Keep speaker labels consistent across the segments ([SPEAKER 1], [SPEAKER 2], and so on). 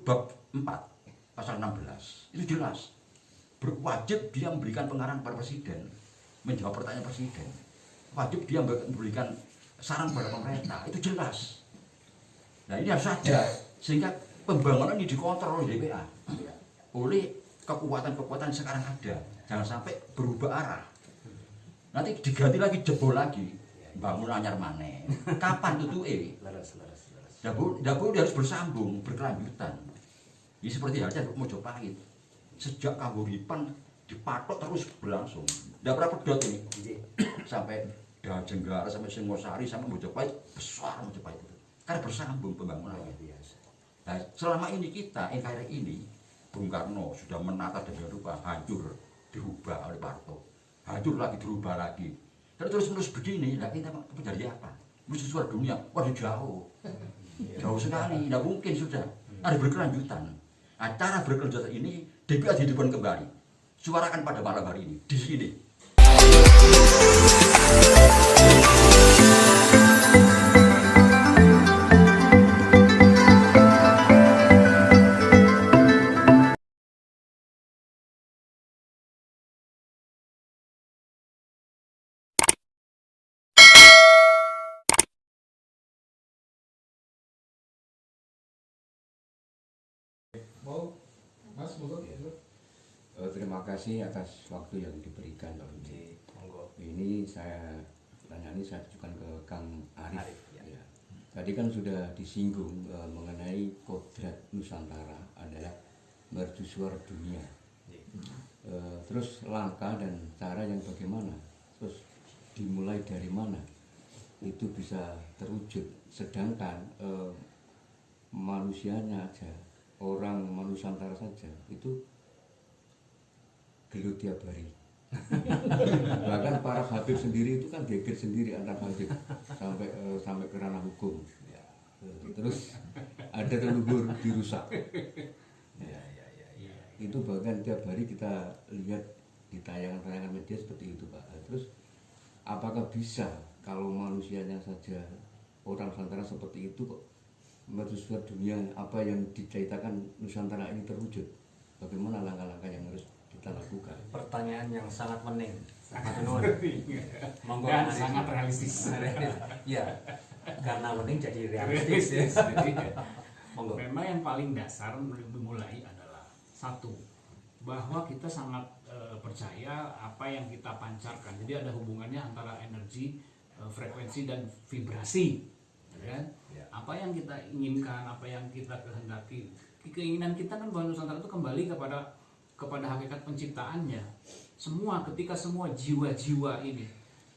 [SPEAKER 1] bab 4 pasal 16 itu jelas berwajib dia memberikan pengarahan kepada presiden, menjawab pertanyaan presiden, wajib dia memberikan saran kepada pemerintah, itu jelas. Nah ini harus ada sehingga pembangunan ini dikontrol oleh DPA, oleh kekuatan-kekuatan sekarang ada, jangan sampai berubah arah. Nanti diganti lagi, jebol lagi, bangun anyar maneh. Kapan tutuke? Dapur dia harus bersambung, berkelanjutan. Ini seperti halnya Mojopahit. Sejak Kahuripan dipatok terus berlangsung. Tidak pernah pedot ini. Sampai Jenggara, sampai Singosari, sampai Mojopahit, besar Mojopahit itu. Karena bersambung pembangunannya. Nah, selama ini kita, NKRI ini, Bung Karno sudah menata dengan rupa hancur, dirubah oleh Pak Harto. Hancur lagi, dirubah lagi. Kalau terus-menerus begini, nah kita dari apa? Musuh suara dunia, waduh jauh. Jauh sekali, tidak mungkin sudah. Harus berkelanjutan. Acara berkelanjutan ini DPA dihidupkan kembali. Suarakan pada malam hari ini di sini.
[SPEAKER 2] Terima kasih atas waktu yang diberikan. Ini saya ajukan ke Kang Arif. Ya. Tadi kan sudah disinggung mengenai kodrat Nusantara adalah mercusuar dunia. Terus langkah dan cara yang bagaimana, terus dimulai dari mana itu bisa terwujud. Sedangkan manusianya aja, orang Nusantara saja itu gelut tiap hari. Bahkan para habib sendiri itu kan geger sendiri antar habib sampai ke ranah hukum. Terus ada leluhur dirusak. Itu bahkan tiap hari kita lihat di tayangan-tayangan media seperti itu, Pak. Terus apakah bisa kalau manusianya saja orang Nusantara seperti itu kok mercusuar dunia, apa yang diceritakan Nusantara ini terwujud? Bagaimana langkah-langkah yang harus kita lakukan?
[SPEAKER 3] Pertanyaan yang sangat mening, sangat menurut,
[SPEAKER 4] dan sangat realistis.
[SPEAKER 3] Ya, karena mening jadi realistis. Monggo.
[SPEAKER 4] Memang yang paling dasar dimulai adalah satu, bahwa kita sangat percaya apa yang kita pancarkan. Jadi ada hubungannya antara energi, frekuensi dan vibrasi, kan? Apa yang kita inginkan, apa yang kita kehendaki, keinginan kita kan bahwa Nusantara itu kembali kepada hakikat penciptaannya. Ketika semua jiwa-jiwa ini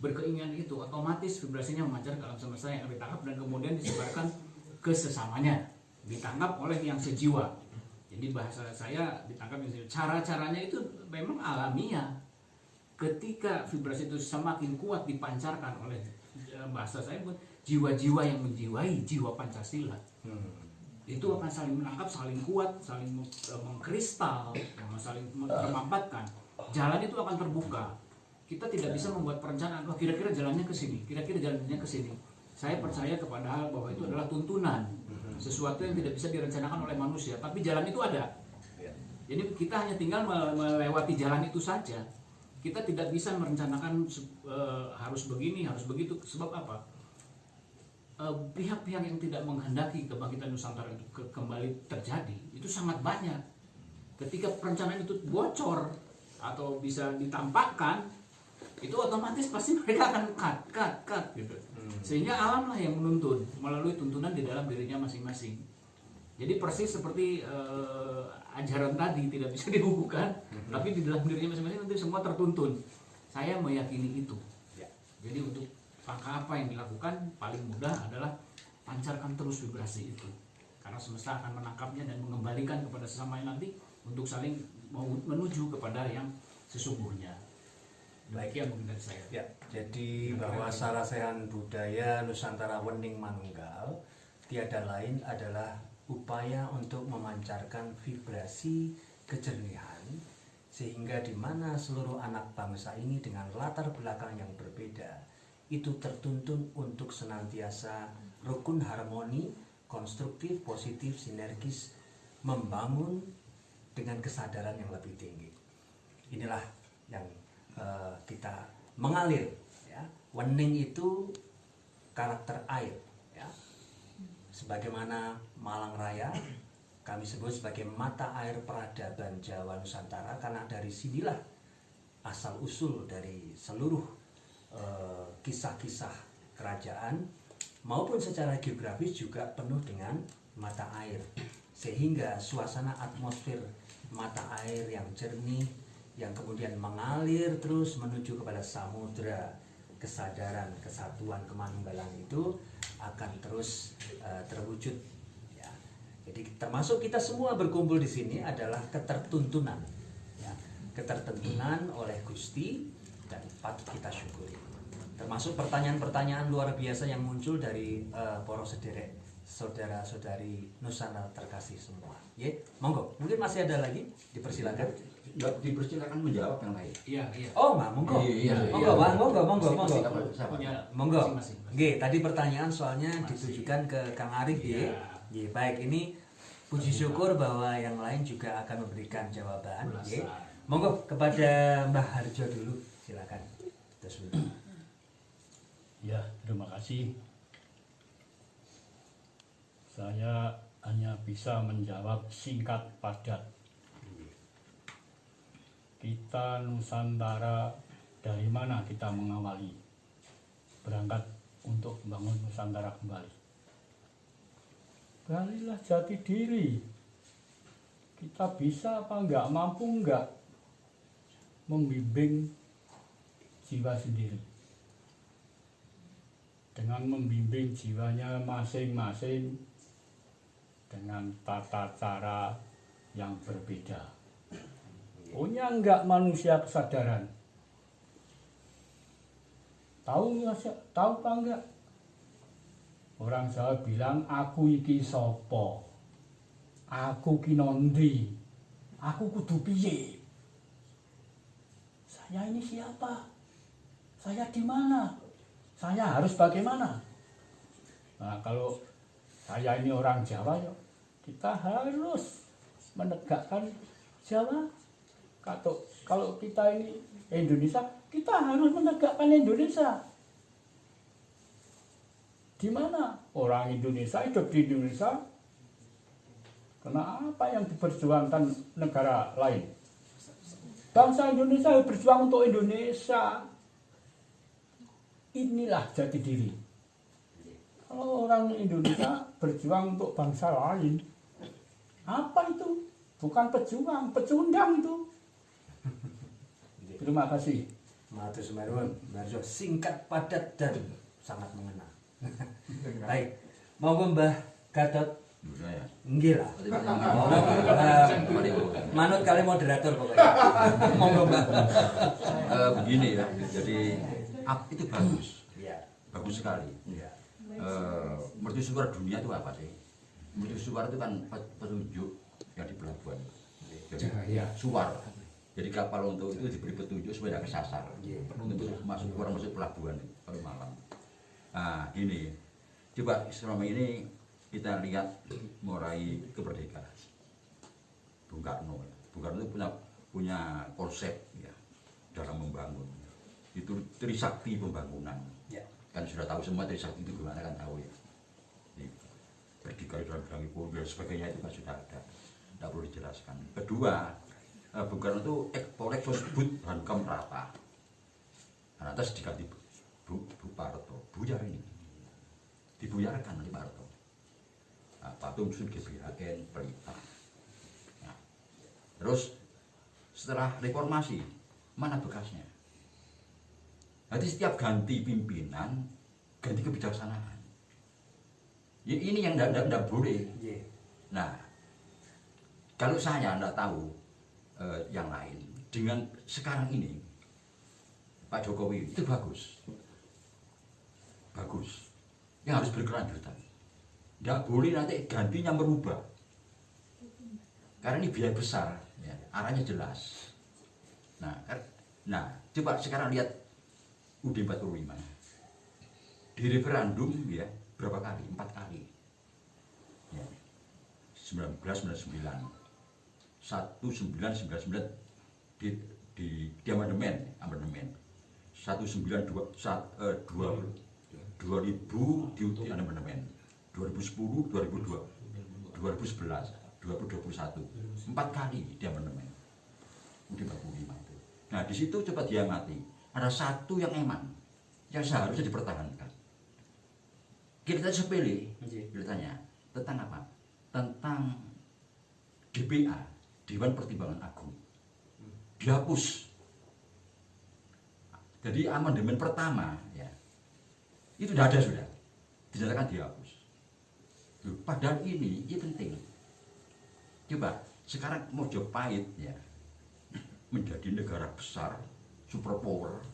[SPEAKER 4] berkeinginan itu, otomatis vibrasinya memancar ke alam semesta yang ditangkap dan kemudian disebarkan ke sesamanya, ditangkap oleh yang sejiwa. Jadi bahasa saya ditangkap yang sejiwa. Cara-caranya itu memang alamiah. Ketika vibrasi itu semakin kuat dipancarkan oleh bahasa saya pun jiwa-jiwa yang menjiwai jiwa Pancasila. Itu akan saling menangkap, saling kuat, saling mengkristal, saling memampatkan. Jalan itu akan terbuka. Kita tidak bisa membuat perencanaan, kira-kira jalannya ke sini, kira-kira jalannya ke sini. Saya percaya kepada hal bahwa itu adalah tuntunan, sesuatu yang tidak bisa direncanakan oleh manusia, tapi jalan itu ada. Jadi kita hanya tinggal melewati jalan itu saja. Kita tidak bisa merencanakan harus begini, harus begitu. Sebab apa? Pihak-pihak yang tidak menghendaki kebangkitan Nusantara itu kembali terjadi itu sangat banyak. Ketika perencanaan itu bocor atau bisa ditampakkan, itu otomatis pasti mereka akan cut gitu. Sehingga alamlah yang menuntun melalui tuntunan di dalam dirinya masing-masing. Jadi persis seperti ajaran tadi tidak bisa dibukukan, tapi di dalam dirinya masing-masing nanti semua tertuntun. Saya meyakini itu. Jadi untuk langkah apa yang dilakukan paling mudah adalah pancarkan terus vibrasi itu, karena semesta akan menangkapnya dan mengembalikan kepada sesamanya nanti untuk saling menuju kepada yang sesungguhnya. Demikian mungkin dari saya.
[SPEAKER 3] Ya, jadi bahwa sarasehan budaya Nusantara Wening Manunggal tiada lain adalah upaya untuk memancarkan vibrasi kejernihan, sehingga di mana seluruh anak bangsa ini dengan latar belakang yang berbeda itu tertuntun untuk senantiasa rukun, harmoni, konstruktif, positif, sinergis membangun dengan kesadaran yang lebih tinggi. Inilah yang kita mengalir, ya. Wening itu karakter air, ya. Sebagaimana Malang Raya kami sebut sebagai mata air peradaban Jawa Nusantara, karena dari sinilah asal usul dari seluruh kisah-kisah kerajaan maupun secara geografis juga penuh dengan mata air, sehingga suasana atmosfer mata air yang jernih yang kemudian mengalir terus menuju kepada samudra kesadaran kesatuan kemanunggalan itu akan terus terwujud, ya. Jadi termasuk kita semua berkumpul di sini adalah ketertuntunan, ya. Ketertuntunan oleh Gusti dan patut kita syukuri. Termasuk pertanyaan-pertanyaan luar biasa yang muncul dari para sederek saudara-saudari Nusantara terkasih semua. Ya, monggo. Mungkin masih ada lagi, dipersilakan.
[SPEAKER 1] Nggak dipersilakan menjawab yang lain.
[SPEAKER 4] Iya, iya.
[SPEAKER 3] Oh, Mbak, monggo.
[SPEAKER 1] Iya,
[SPEAKER 3] Monggo, Bang, monggo.
[SPEAKER 4] Punya
[SPEAKER 3] Monggo.
[SPEAKER 4] masing-masing.
[SPEAKER 3] Nggih, tadi pertanyaan soalnya
[SPEAKER 4] Masih.
[SPEAKER 3] ditujukan ke Kang Arif,
[SPEAKER 4] Iya.
[SPEAKER 3] ya. Nggih, baik, ini puji syukur bahwa yang lain juga akan memberikan jawaban. Nggih. Monggo kepada Mbah Harjo dulu, silakan. Terus dulu.
[SPEAKER 5] Ya, terima kasih. Saya hanya bisa menjawab singkat padat. Kita Nusantara, dari mana kita mengawali berangkat untuk membangun Nusantara kembali? Galilah jati diri. Kita bisa apa enggak, mampu enggak membimbing jiwa sendiri. Dengan membimbing jiwanya masing-masing dengan tata cara yang berbeda. Punya enggak manusia kesadaran? Tahu apa enggak? Orang Jawa bilang, aku iki sopo, aku ki nondi, aku kudu piye? Saya ini siapa? Saya di mana? Saya harus bagaimana? Nah, kalau saya ini orang Jawa, ya, kita harus menegakkan Jawa. Kalau kita ini Indonesia, kita harus menegakkan Indonesia. Di mana orang Indonesia hidup di Indonesia? Karena apa yang diperjuangkan negara lain? Bangsa Indonesia berjuang untuk Indonesia. Inilah jati diri. Kalau orang Indonesia berjuang untuk bangsa lain, apa itu? Bukan pejuang, pecundang itu. Terima kasih.
[SPEAKER 3] Matur suwun, Mbah Harjo, singkat, padat dan sangat mengena. Baik, monggo Mbah Gatot.
[SPEAKER 1] Saya.
[SPEAKER 3] Nggih lah. Manut kali moderator pokoknya. Monggo Mbah.
[SPEAKER 1] Begini ya, jadi itu bagus,
[SPEAKER 3] Iya.
[SPEAKER 1] bagus sekali.
[SPEAKER 3] Iya.
[SPEAKER 1] Mercusuar dunia itu apa sih? Mercusuar itu kan petunjuk yang di pelabuhan. Jadi suar. Jadi kapal untuk itu diberi petunjuk supaya tidak kesasar. Untuk masuk keluar masuk pelabuhan kalau malam. Nah ini, coba selama ini kita lihat mulai kemerdekaan. Bung Karno itu punya konsep ya dalam membangun. Itu Trisakti pembangunan.
[SPEAKER 3] Ya.
[SPEAKER 1] Kan sudah tahu semua Trisakti itu gimana, kan tahu ya. Berdikari dalam bidang ekonomi dan sebagainya itu kan sudah ada, tidak perlu dijelaskan. Kedua, Bung Karno itu ekspor Hankam Rata. Nah, atas diganti Bu Parto, buyar ini, dibuyarkan oleh Parto. Nah, patung sudah diberikan perintah. Nah, terus setelah reformasi, mana bekasnya? Jadi setiap ganti pimpinan, ganti kebijaksanaan. Ya, ini yang tidak boleh. Nah, kalau saya tidak tahu yang lain, dengan sekarang ini Pak Jokowi itu bagus, yang harus berkelanjutan. Tidak boleh nanti gantinya merubah, karena ini biaya besar, ya, arahnya jelas. Nah, coba sekarang lihat UUD 45 di referendum ya berapa kali? 4 kali. Ya. 1999 1999 di amandemen 2000 di amandemen 2010 2002 2011 2021 4 kali di amandemen UUD 45 itu. Nah di situ coba diamati, ada satu yang eman yang seharusnya dipertahankan. Kita sepele, kita tanya tentang apa? Tentang DPA, Dewan Pertimbangan Agung, dihapus. Jadi amandemen pertama ya itu sudah ada, sudah dinyatakan dihapus. Loh, padahal ini penting. Coba sekarang Mojopahit ya menjadi negara besar, superpower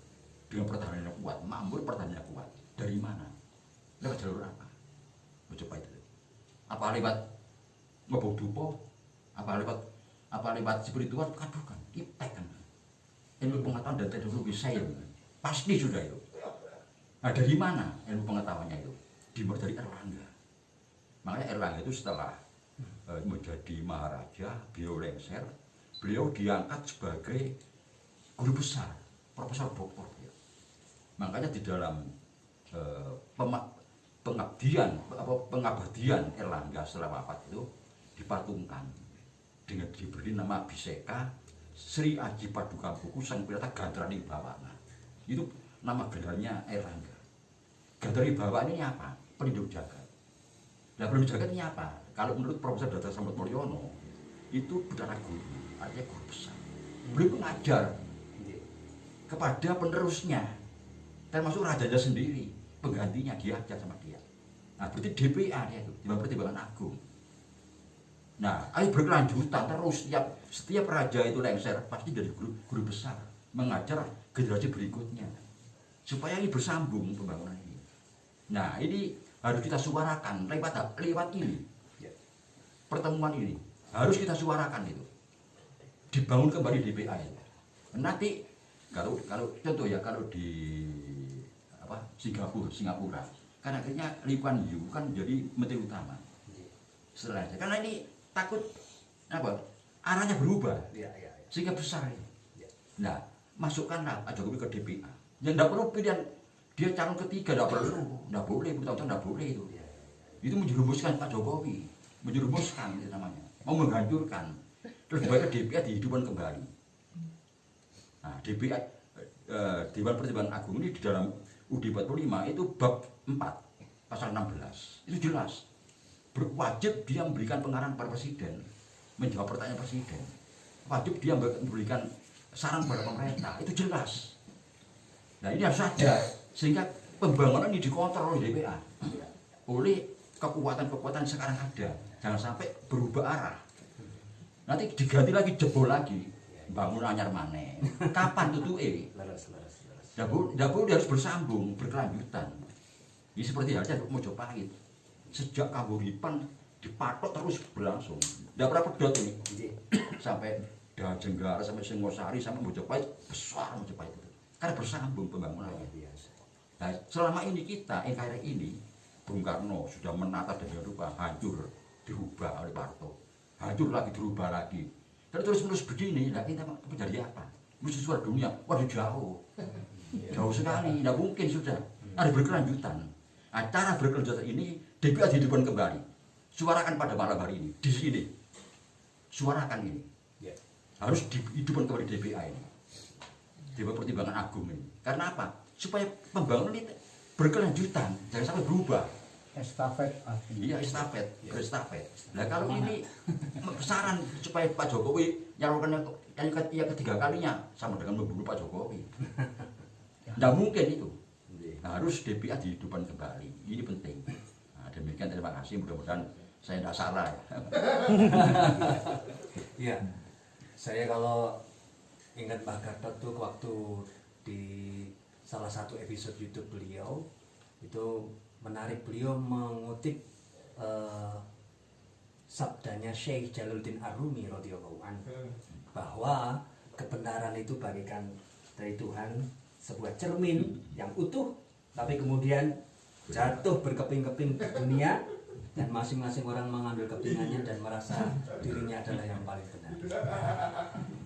[SPEAKER 1] dengan pertahanan yang kuat, mampu pertahanan yang kuat. Dari mana? Lewat jalur apa? Mojopahit itu. Apa lewat Ngebodupo? Apa lewat spiritual? Bukan. Iptek kan. Ilmu pengetahuan dan teknologi sains pasti sudah itu. Nah dari mana ilmu pengetahuannya itu? Dimulai dari Erlangga. Makanya Erlangga itu setelah menjadi maharaja, beliau lengser, beliau diangkat sebagai guru besar, profesor doktor. Ya. Makanya di dalam pengabdian Erlangga setelah wafat itu dipatungkan dengan diberi nama Biseka Sri Aji Paduka Buku Sang Pirata Gandraning Bawana. Itu nama gelarnya Erlangga. Gandraning Bawana ini apa? Pelindung jagat. Nah, pelindung jagat ini apa? Kalau menurut Profesor Dr. Samud Mulyono itu Betara Guru, artinya guru besar. Beliau mengajar kepada penerusnya, termasuk rajanya sendiri, penggantinya diajar sama dia. Nah, berarti DPA dia itu, Dewan Pertimbangan Agung. Nah, ayo berkelanjutan terus, setiap raja itu lengser pasti dari guru besar mengajar generasi berikutnya supaya ini bersambung pembangunan ini. Nah, ini harus kita suarakan lewat ini. Pertemuan ini harus kita suarakan itu. Dibangun kembali DPA itu. Nanti kalau contoh ya, kalau di Singapura kan akhirnya Lee Kuan Yew kan jadi menteri utama setelahnya, karena ini takut arahnya berubah sehingga besar ini. Nah, masukkanlah Pak Jokowi ke DPA. Yang tidak perlu pilihan dia calon ketiga, tidak boleh bertahun-tahun, tidak boleh itu. Itu menjerumuskan Pak Jokowi, menjerumuskan itu namanya, mau menghancurkan. Terus dibawa DPA dihidupkan kembali. Nah, DPA Dewan Pertimbangan Agung ini di dalam UUD 45 itu bab 4 pasal 16 itu jelas wajib dia memberikan pengarahan kepada presiden, menjawab pertanyaan presiden, wajib dia memberikan saran kepada pemerintah, itu jelas. Nah ini harus ada sehingga pembangunan ini dikontrol oleh DPA, oleh kekuatan-kekuatan sekarang ada, jangan sampai berubah arah. Nanti diganti lagi, jebol lagi, bangun anyar maneh. Kapan tutuke? Tidak boleh, harus bersambung, berkelanjutan. Ini seperti halnya Mojopahit. Sejak Kahuripan dipatok terus berlangsung. Tidak pernah pedot ini. Sampai Dajenggara, sampai Singosari, sampai Mojopahit, besar Mojopahit itu. Karena bersambung pembangunannya. Nah, selama ini kita, NKRI ini, Bung Karno sudah menata dengan rupa hancur, dirubah oleh Pak Harto. Hancur lagi, dirubah lagi. Terus begini, nah kita menjadi apa? Mesti suara dunia, waduh jauh. Jauh sekali, tidak mungkin sudah. Ada berkelanjutan. Acara berkelanjutan ini DPA dihidupkan kembali. Suarakan pada malam hari ini, di sini. Suarakan ini. Harus dihidupkan kembali DPA ini. Dewan Pertimbangan Agung ini. Karena apa? Supaya pembangunan ini berkelanjutan, jangan sampai berubah.
[SPEAKER 5] Estafet.
[SPEAKER 1] Iya, estafet. Nah kalau ini saran supaya Pak Jokowi nyalurkan yang ketiga kalinya sama dengan membunuh Pak Jokowi. Tidak mungkin itu. Nah, harus DPA dihidupkan kembali. Ini penting. Nah, demikian, terima kasih. Mudah-mudahan saya tidak salah ya.
[SPEAKER 3] Iya. Saya kalau ingat Pak Gatot tuh waktu di salah satu episode YouTube beliau itu menarik, beliau mengutip sabdanya Syekh Jalaluddin Ar-Rumi radhiyallahu anhu bahwa kebenaran itu bagaikan dari Tuhan sebuah cermin yang utuh, tapi kemudian jatuh berkeping-keping ke dunia dan masing-masing orang mengambil kepingannya dan merasa dirinya adalah yang paling benar.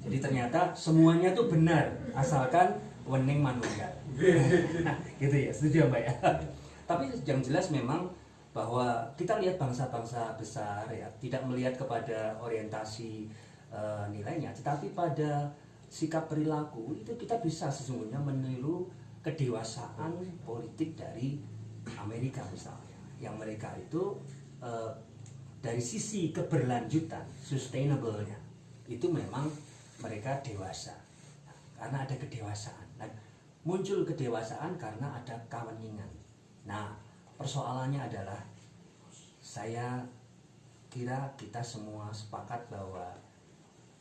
[SPEAKER 3] Jadi ternyata semuanya tuh benar asalkan wening manunggal. Gitu ya, setuju ya Mbak ya. Tapi yang jelas memang bahwa kita lihat bangsa-bangsa besar ya tidak melihat kepada orientasi nilainya, tetapi pada sikap perilaku itu kita bisa sesungguhnya meniru kedewasaan politik dari Amerika misalnya, yang mereka itu dari sisi keberlanjutan sustainable-nya itu memang mereka dewasa karena ada kedewasaan. Nah, muncul kedewasaan karena ada keweningan. Nah, persoalannya adalah saya kira kita semua sepakat bahwa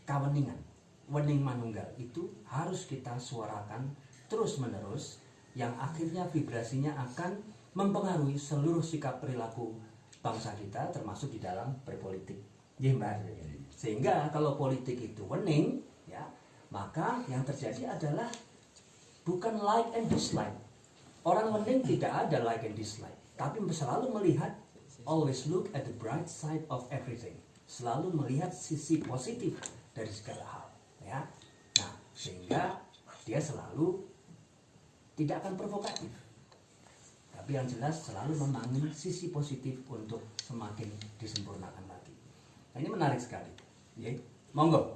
[SPEAKER 3] kaweningan, wening manunggal itu harus kita suarakan terus-menerus yang akhirnya vibrasinya akan mempengaruhi seluruh sikap perilaku bangsa kita termasuk di dalam berpolitik. Ya, Mbak. Sehingga kalau politik itu wening ya, maka yang terjadi adalah bukan like and dislike. Orang wening tidak ada like and dislike, tapi selalu melihat, always look at the bright side of everything. Selalu melihat sisi positif dari segala hal, ya. Nah, sehingga dia selalu tidak akan provokatif, tapi yang jelas selalu membangun sisi positif untuk semakin disempurnakan lagi. Nah, ini menarik sekali, ya. Monggo.